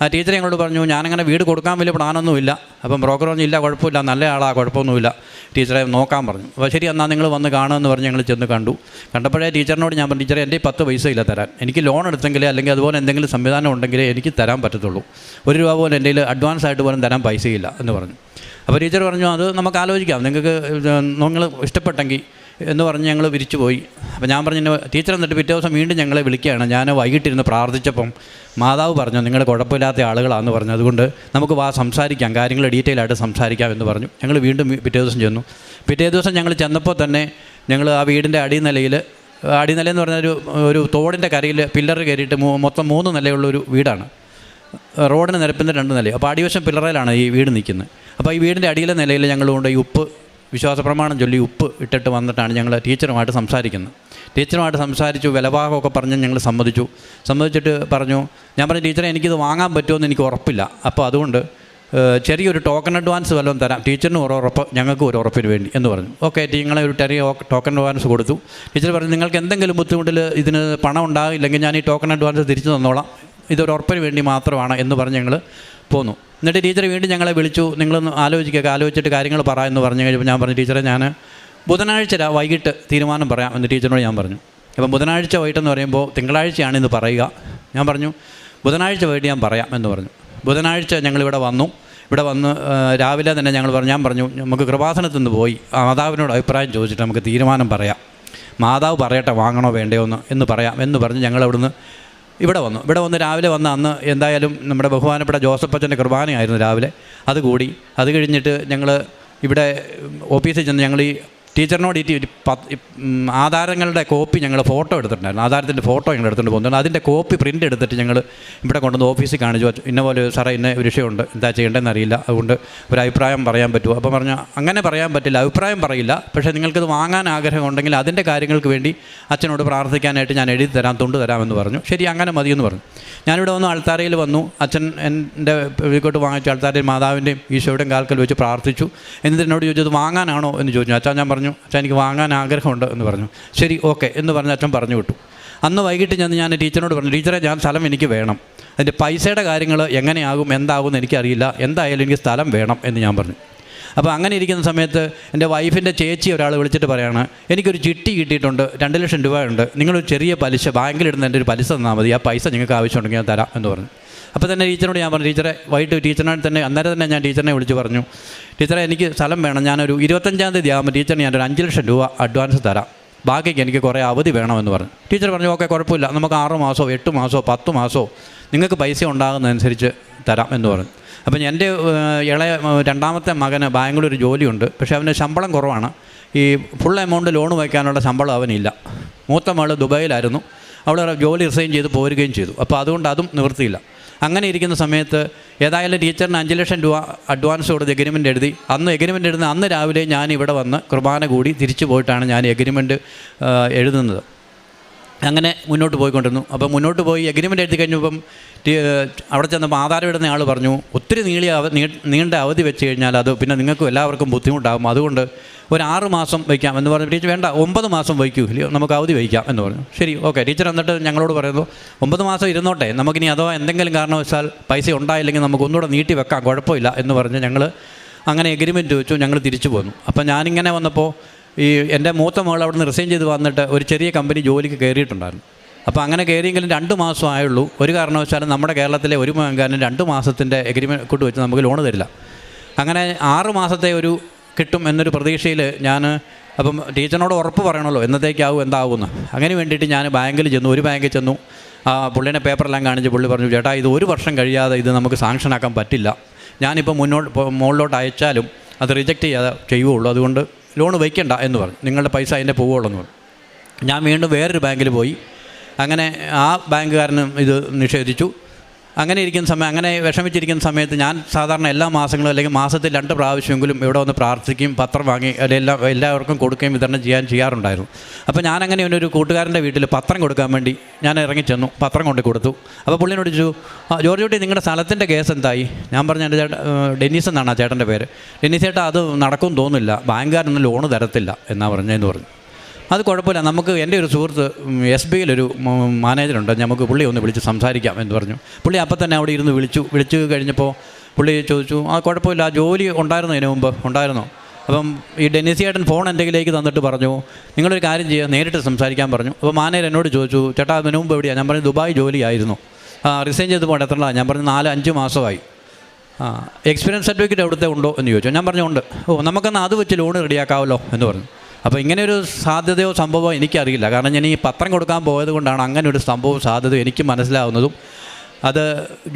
ആ ടീച്ചർ ഞങ്ങളോട് പറഞ്ഞു ഞാനങ്ങനെ വീട് കൊടുക്കാൻ വലിയ പ്ലാനൊന്നുമില്ല. അപ്പം ബ്രോക്കർ പറഞ്ഞു ഇല്ല കുഴപ്പമില്ല, നല്ല ആളാണ്, കുഴപ്പമൊന്നുമില്ല, ടീച്ചറെ നോക്കാൻ പറഞ്ഞു. അപ്പോൾ ശരി എന്നാൽ നിങ്ങൾ വന്ന് കാണുമെന്ന് പറഞ്ഞ് ഞങ്ങൾ ചെന്ന് കണ്ടപ്പോഴേ ടീച്ചറിനോട് ഞാൻ പറഞ്ഞു ടീച്ചറെ എൻ്റെ 10 പൈസ ഇല്ല തരാൻ, എനിക്ക് ലോൺ എടുത്തെങ്കിലേ അല്ലെങ്കിൽ അതുപോലെ എന്തെങ്കിലും സംവിധാനം ഉണ്ടെങ്കിലേ എനിക്ക് തരാൻ പറ്റത്തുള്ളൂ, 1 രൂപ പോലും എൻ്റെ കയ്യിൽ അഡ്വാൻസ് ആയിട്ട് പോലും തരാൻ പൈസയില്ല എന്ന് പറഞ്ഞു. അപ്പോൾ ടീച്ചർ പറഞ്ഞു അത് നമുക്ക് ആലോചിക്കാം, നിങ്ങൾക്ക് നിങ്ങൾ ഇഷ്ടപ്പെട്ടെങ്കിൽ എന്ന് പറഞ്ഞ് ഞങ്ങൾ വിരിച്ചു പോയി. അപ്പോൾ ഞാൻ പറഞ്ഞു ടീച്ചർ എന്നിട്ട് പിറ്റേ ദിവസം വീണ്ടും ഞങ്ങളെ വിളിക്കുകയാണ്. ഞാൻ വൈകിട്ടിരുന്ന് പ്രാർത്ഥിച്ചപ്പം മാതാവ് പറഞ്ഞു നിങ്ങൾ കുഴപ്പമില്ലാത്ത ആളുകളാണെന്ന് പറഞ്ഞു, അതുകൊണ്ട് നമുക്ക് സംസാരിക്കാം, കാര്യങ്ങൾ ഡീറ്റെയിൽ ആയിട്ട് സംസാരിക്കാം എന്ന് പറഞ്ഞു. ഞങ്ങൾ വീണ്ടും പിറ്റേ ദിവസം ചെന്നു. പിറ്റേ ദിവസം ഞങ്ങൾ ചെന്നപ്പോൾ തന്നെ ഞങ്ങൾ ആ വീടിൻ്റെ അടിനിലയെന്ന് പറഞ്ഞാൽ ഒരു തോടിൻ്റെ കരയിൽ പില്ലർ കയറിയിട്ട് മൊത്തം 3 നിലയുള്ളൊരു വീടാണ്. റോഡിന് നിരപ്പിൻ്റെ 2 നില. അപ്പോൾ അടിവശം പില്ലറയിലാണ് ഈ വീട് നിൽക്കുന്നത്. അപ്പോൾ ഈ വീടിൻ്റെ അടിയിലെ നിലയിൽ ഞങ്ങൾ കൊണ്ട് ഈ ഉപ്പ് വിശ്വാസപ്രമാണം ചൊല്ലി ഉപ്പ് ഇട്ടിട്ട് വന്നിട്ടാണ് ഞങ്ങൾ ടീച്ചറുമായിട്ട് സംസാരിക്കുന്നത്. ടീച്ചറുമായിട്ട് സംസാരിച്ചു, വിലഭാഗമൊക്കെ പറഞ്ഞ് ഞങ്ങൾ സമ്മതിച്ചിട്ട് പറഞ്ഞു, ഞാൻ പറഞ്ഞു ടീച്ചറെ എനിക്കിത് വാങ്ങാൻ പറ്റുമെന്ന് എനിക്ക് ഉറപ്പില്ല, അപ്പോൾ അതുകൊണ്ട് ചെറിയൊരു ടോക്കൺ അഡ്വാൻസ് വല്ലതും തരാം, ടീച്ചറിന് ഒരു ഉറപ്പ് ഞങ്ങൾക്ക് ഒരു ഉറപ്പിന് വേണ്ടി എന്ന് പറഞ്ഞു. ഓക്കെ, നിങ്ങളെ ഒരു ടോക്കൺ അഡ്വാൻസ് കൊടുത്തു. ടീച്ചർ പറഞ്ഞു നിങ്ങൾക്ക് എന്തെങ്കിലും ബുദ്ധിമുട്ടിൽ ഇതിന് പണം ഉണ്ടാകില്ലെങ്കിൽ ഞാൻ ഈ ടോക്കൺ അഡ്വാൻസ് തിരിച്ചു തന്നോളാം, ഇതൊരു ഉറപ്പിന് വേണ്ടി മാത്രമാണ് എന്ന് പറഞ്ഞ് ഞങ്ങൾ പോന്നു. എന്നിട്ട് ടീച്ചർ വീണ്ടും ഞങ്ങളെ വിളിച്ചു, നിങ്ങളൊന്ന് ആലോചിച്ചിട്ട് കാര്യങ്ങൾ പറ എന്ന് പറഞ്ഞു കഴിഞ്ഞപ്പോൾ ഞാൻ പറഞ്ഞു ടീച്ചറെ ഞാൻ ബുധനാഴ്ച വൈകിട്ട് തീരുമാനം പറയാം എന്ന് ടീച്ചറിനോട് ഞാൻ പറഞ്ഞു. അപ്പം ബുധനാഴ്ച വൈകിട്ടെന്ന് പറയുമ്പോൾ തിങ്കളാഴ്ചയാണ് ഇന്ന് പറയുക. ഞാൻ പറഞ്ഞു ബുധനാഴ്ച വൈകിട്ട് ഞാൻ പറയാം എന്ന് പറഞ്ഞു. ബുധനാഴ്ച ഞങ്ങളിവിടെ വന്നു. ഇവിടെ വന്ന് രാവിലെ തന്നെ ഞാൻ പറഞ്ഞു നമുക്ക് കൃപാസനത്തിൽ നിന്ന് പോയി മാതാവിനോട് അഭിപ്രായം ചോദിച്ചിട്ട് നമുക്ക് തീരുമാനം പറയാം, മാതാവ് പറയട്ടെ വാങ്ങണോ വേണ്ടയോ എന്ന് പറയാം എന്ന് പറഞ്ഞ് ഞങ്ങൾ അവിടുന്ന് ഇവിടെ വന്ന് രാവിലെ വന്ന് അന്ന് എന്തായാലും നമ്മുടെ ബഹുമാനപ്പെട്ട ജോസഫ് അച്ഛൻ്റെ കുർബാനയായിരുന്നു രാവിലെ. അത് കഴിഞ്ഞിട്ട് ഞങ്ങൾ ഇവിടെ ഓഫീസിൽ ചെന്ന് ഞങ്ങൾ ഈ ടീച്ചറിനോട് ആധാരങ്ങളുടെ കോപ്പി ഞങ്ങൾ ഫോട്ടോ എടുത്തിട്ടുണ്ടായിരുന്നു. ആധാരത്തിൻ്റെ ഫോട്ടോ ഞങ്ങൾ എടുത്തുകൊണ്ട് പോകുന്നുണ്ട്. അതിൻ്റെ കോപ്പി പ്രിൻ്റ് എടുത്തിട്ട് ഞങ്ങൾ ഇവിടെ കൊണ്ടുവന്ന് ഓഫീസിൽ കാണിച്ചു. ഇന്ന പോലെ സാറേ ഇന്ന ഒരു വിഷയമുണ്ട്, എന്താ ചെയ്യേണ്ടതെന്ന് അറിയില്ല, അതുകൊണ്ട് ഒരു അഭിപ്രായം പറയാൻ പറ്റുമോ? അപ്പോൾ പറഞ്ഞു അങ്ങനെ പറയാൻ പറ്റില്ല, അഭിപ്രായം പറയില്ല, പക്ഷേ നിങ്ങൾക്കത് വാങ്ങാൻ ആഗ്രഹമുണ്ടെങ്കിൽ അതിൻ്റെ കാര്യങ്ങൾക്ക് വേണ്ടി അച്ഛനോട് പ്രാർത്ഥിക്കാനായിട്ട് ഞാൻ എഴുതി തരാം, തൊണ്ട് തരാമെന്ന് പറഞ്ഞു. ശരി അങ്ങനെ മതിയെന്ന് പറഞ്ഞു. ഞാനിവിടെ വന്നു അൾത്താരയിൽ വന്നു. അച്ഛൻ എൻ്റെ വീക്കോട്ട് വാങ്ങിച്ചു. അൾത്താരയിൽ മാതാവിൻ്റെയും ഈശോയുടെയും കാൽക്കൽ വെച്ച് പ്രാർത്ഥിച്ചു. എന്നിട്ട് എന്നോട് ചോദിച്ചത് വാങ്ങാനാണോ എന്ന് ചോദിച്ചു. അച്ഛൻ ഞാൻ പറഞ്ഞു അച്ഛൻ എനിക്ക് വാങ്ങാൻ ആഗ്രഹമുണ്ട് എന്ന് പറഞ്ഞു. ശരി ഓക്കെ എന്ന് പറഞ്ഞ് അച്ഛൻ പറഞ്ഞു വിട്ടു. അന്ന് വൈകിട്ട് ഞാൻ ടീച്ചറിനോട് പറഞ്ഞു ടീച്ചറെ ഞാൻ സ്ഥലം എനിക്ക് വേണം, അതിൻ്റെ പൈസയുടെ കാര്യങ്ങൾ എങ്ങനെയാകും എന്താകുമെന്ന് എനിക്കറിയില്ല, എന്തായാലും എനിക്ക് സ്ഥലം വേണം എന്ന് ഞാൻ പറഞ്ഞു. അപ്പോൾ അങ്ങനെ ഇരിക്കുന്ന സമയത്ത് എൻ്റെ വൈഫിൻ്റെ ചേച്ചി ഒരാൾ വിളിച്ചിട്ട് പറയാണ് എനിക്കൊരു ചിട്ടി കിട്ടിയിട്ടുണ്ട്, 2 ലക്ഷം രൂപ ഉണ്ട്, നിങ്ങളൊരു ചെറിയ പലിശ ബാങ്കിലിടുന്ന എൻ്റെ ഒരു പലിശ തന്നാൽ മതി, ആ പൈസ നിങ്ങൾക്ക് ആവശ്യമുണ്ടെങ്കിൽ ഞാൻ തരാം എന്ന് പറഞ്ഞു. അപ്പോൾ തന്നെ ടീച്ചറിനോട് ഞാൻ പറഞ്ഞു ടീച്ചറെ വൈകിട്ട് ടീച്ചറിനോട് തന്നെ അന്നേരം തന്നെ ഞാൻ ടീച്ചറിനെ വിളിച്ച് പറഞ്ഞു ടീച്ചറെ എനിക്ക് സ്ഥലം വേണം, ഞാനൊരു 25-ാം തീയതി ആകുമ്പോൾ ടീച്ചറിന് ഞാനൊരു 5 ലക്ഷം രൂപ അഡ്വാൻസ് തരാം, ബാക്കിക്ക് എനിക്ക് കുറേ അവധി വേണമെന്ന് പറഞ്ഞു. ടീച്ചർ പറഞ്ഞു ഓക്കെ കുഴപ്പമില്ല, നമുക്ക് 6 മാസമോ 8 മാസമോ 10 മാസമോ നിങ്ങൾക്ക് പൈസ ഉണ്ടാകുന്നതനുസരിച്ച് തരാം എന്ന് പറഞ്ഞു. അപ്പം എൻ്റെ രണ്ടാമത്തെ മകന് ബാംഗ്ലൂർ ജോലിയുണ്ട്, പക്ഷേ അവന് ശമ്പളം കുറവാണ്, ഈ ഫുൾ എമൗണ്ട് ലോൺ വയ്ക്കാനുള്ള ശമ്പളം അവനില്ല. മൂത്ത മകൾ ദുബായിലായിരുന്നു, അവൾ ജോലി റിസൈൻ ചെയ്ത് പോരുകയും ചെയ്തു. അപ്പോൾ അതുകൊണ്ട് അതും നിവൃത്തിയില്ല. അങ്ങനെ ഇരിക്കുന്ന സമയത്ത് ഏതായാലും ടീച്ചറിന് 5 ലക്ഷം രൂപ അഡ്വാൻസ് കൊടുത്ത് എഗ്രിമെൻ്റ് എഴുതി. എഗ്രിമെൻ്റ് എഴുതുന്ന അന്ന് രാവിലെ ഞാൻ ഇവിടെ വന്ന് കുർബാന കൂടി തിരിച്ചു പോയിട്ടാണ് ഞാൻ എഗ്രിമെൻ്റ് എഴുതുന്നത്. അങ്ങനെ മുന്നോട്ട് പോയിക്കൊണ്ടിരുന്നു. അപ്പോൾ മുന്നോട്ട് പോയി എഗ്രിമെൻ്റ് എഴുതി കഴിഞ്ഞപ്പം അവിടെ ചെന്നപ്പോൾ ആധാരം ഇടുന്ന ആൾ പറഞ്ഞു ഒത്തിരി നീണ്ട അവധി വെച്ച് കഴിഞ്ഞാൽ അത് പിന്നെ നിങ്ങൾക്കും എല്ലാവർക്കും ബുദ്ധിമുട്ടാകും, അതുകൊണ്ട് ഒരു 6 മാസം വയ്ക്കാം എന്ന് പറഞ്ഞു. ടീച്ചർ വേണ്ട 9 മാസം വയ്ക്കൂ, ഇല്ലയോ നമുക്ക് അവധി വയ്ക്കാം എന്ന് പറഞ്ഞു. ശരി ഓക്കെ. ടീച്ചർ എന്നിട്ട് ഞങ്ങളോട് പറയുന്നു 9 മാസം ഇരുന്നോട്ടെ, നമുക്കിനി അഥവാ എന്തെങ്കിലും കാരണവശാൽ പൈസ ഉണ്ടായില്ലെങ്കിൽ നമുക്ക് ഒന്നുകൂടെ നീട്ടി വെക്കാം, കുഴപ്പമില്ല എന്ന് പറഞ്ഞ് ഞങ്ങൾ അങ്ങനെ എഗ്രിമെൻറ്റ് വെച്ചു. ഞങ്ങൾ തിരിച്ചു പോന്നു. അപ്പം ഞാനിങ്ങനെ വന്നപ്പോൾ എൻ്റെ മൂത്ത മകൾ അവിടെ നിന്ന് റിസൈൻ ചെയ്ത് വന്നിട്ട് ഒരു ചെറിയ കമ്പനി ജോലിക്ക് കയറിയിട്ടുണ്ടായിരുന്നു. അപ്പോൾ അങ്ങനെ കയറിയെങ്കിലും 2 മാസം ആയുള്ളൂ. ഒരു കാരണവശാലും നമ്മുടെ കേരളത്തിലെ ഒരു ബാങ്കാരനും 2 മാസത്തിൻ്റെ എഗ്രിമെൻറ്റ് കൊണ്ട് വെച്ച് നമുക്ക് ലോണ് തരില്ല. അങ്ങനെ 6 മാസത്തെ ഒരു കിട്ടും എന്നൊരു പ്രതീക്ഷയിൽ ഞാൻ അപ്പം ടീച്ചറിനോട് ഉറപ്പ് പറയണമല്ലോ എന്നത്തേക്കാവും എന്താകുമെന്ന്. അങ്ങനെ വേണ്ടിയിട്ട് ഞാൻ ബാങ്കിൽ ചെന്നു. ഒരു ബാങ്കിൽ ചെന്നു, പുള്ളിനെ പേപ്പറെല്ലാം കാണിച്ച് പുള്ളി പറഞ്ഞു ചേട്ടാ ഇത് 1 വർഷം കഴിയാതെ ഇത് നമുക്ക് സാങ്ഷനാക്കാൻ പറ്റില്ല, ഞാനിപ്പോൾ മുകളിലോട്ട് അയച്ചാലും അത് റിജക്റ്റ് ചെയ്യാതെ ചെയ്യുകയുള്ളൂ, അതുകൊണ്ട് ലോൺ വയ്ക്കണ്ട എന്ന് പറഞ്ഞു, നിങ്ങളുടെ പൈസ അതിൻ്റെ പോവുള്ളൂ എന്ന് പറഞ്ഞു. ഞാൻ വീണ്ടും വേറൊരു ബാങ്കിൽ പോയി. അങ്ങനെ ആ ബാങ്കുകാരനും ഇത് നിഷേധിച്ചു. അങ്ങനെ ഇരിക്കുന്ന സമയം, അങ്ങനെ വിഷമിച്ചിരിക്കുന്ന സമയത്ത് ഞാൻ സാധാരണ എല്ലാ മാസങ്ങളും അല്ലെങ്കിൽ മാസത്തിൽ 2 പ്രാവശ്യമെങ്കിലും ഇവിടെ വന്ന് പ്രാർത്ഥിക്കുകയും പത്രം വാങ്ങി എല്ലാവർക്കും കൊടുക്കുകയും വിതരണം ചെയ്യാറുണ്ടായിരുന്നു. അപ്പോൾ ഞാനങ്ങനെ ഒരു കൂട്ടുകാരൻ്റെ വീട്ടിൽ പത്രം കൊടുക്കാൻ വേണ്ടി ഞാൻ ഇറങ്ങിച്ചെന്നു, പത്രം കൊണ്ട് കൊടുത്തു. അപ്പോൾ പുള്ളിനോട് ചോദിച്ചു, ജോർജ് കുട്ടി നിങ്ങളുടെ സ്ഥലത്തിൻ്റെ കേസ് എന്തായി? ഞാൻ പറഞ്ഞു എൻ്റെ ഡെന്നീസ് എന്നാണ് ആ ചേട്ടൻ്റെ പേര്. ഡെന്നീസ് ചേട്ടാ അത് നടക്കും തോന്നുന്നില്ല, ബാങ്കുകാരൊന്നും ലോണ് തരത്തില്ല എന്നാണ് പറഞ്ഞതെന്ന് പറഞ്ഞു. അത് കുഴപ്പമില്ല, നമുക്ക് എൻ്റെ ഒരു സുഹൃത്ത് SBIയിലൊരു മാനേജറുണ്ട്, നമുക്ക് പുള്ളി ഒന്ന് വിളിച്ച് സംസാരിക്കാം എന്ന് പറഞ്ഞു. പുള്ളി അപ്പം തന്നെ അവിടെ ഇരുന്ന് വിളിച്ചു കഴിഞ്ഞപ്പോൾ പുള്ളി ചോദിച്ചു, കുഴപ്പമില്ല, ആ ജോലി ഉണ്ടായിരുന്നു ഇതിനു മുമ്പ് ഉണ്ടായിരുന്നോ? അപ്പം ഈ ഡെന്നീസ് ചേട്ടൻ ഫോൺ എൻ്റെ കയ്യിലേക്ക് തന്നിട്ട് പറഞ്ഞു, നിങ്ങളൊരു കാര്യം ചെയ്യുക, നേരിട്ട് സംസാരിക്കാൻ പറഞ്ഞു. അപ്പോൾ മാനേജർ എന്നോട് ചോദിച്ചു, ചേട്ടാ അതിനു മുമ്പ് എവിടെയാണ്? ഞാൻ പറഞ്ഞു ദുബായ് ജോലിയായിരുന്നു. റിസൈൻ ചെയ്ത് പോകണ്ട എത്ര? ഞാൻ പറഞ്ഞു 4-5 മാസമായി. എക്സ്പീരിയൻസ് സർട്ടിഫിക്കറ്റ് അവിടുത്തെ ഉണ്ടോ എന്ന് ചോദിച്ചു. ഞാൻ പറഞ്ഞു ഉണ്ട്. നമുക്കെന്നാൽ അത് വെച്ച് ലോൺ റെഡിയാക്കാമല്ലോ എന്ന് പറഞ്ഞു. അപ്പോൾ ഇങ്ങനെയൊരു സാധ്യതയോ സംഭവമോ എനിക്കറിയില്ല, കാരണം ഞാൻ ഈ പത്രം കൊടുക്കാൻ പോയത് കൊണ്ടാണ് അങ്ങനെ ഒരു സംഭവവും സാധ്യതയും എനിക്ക് മനസ്സിലാവുന്നതും. അത്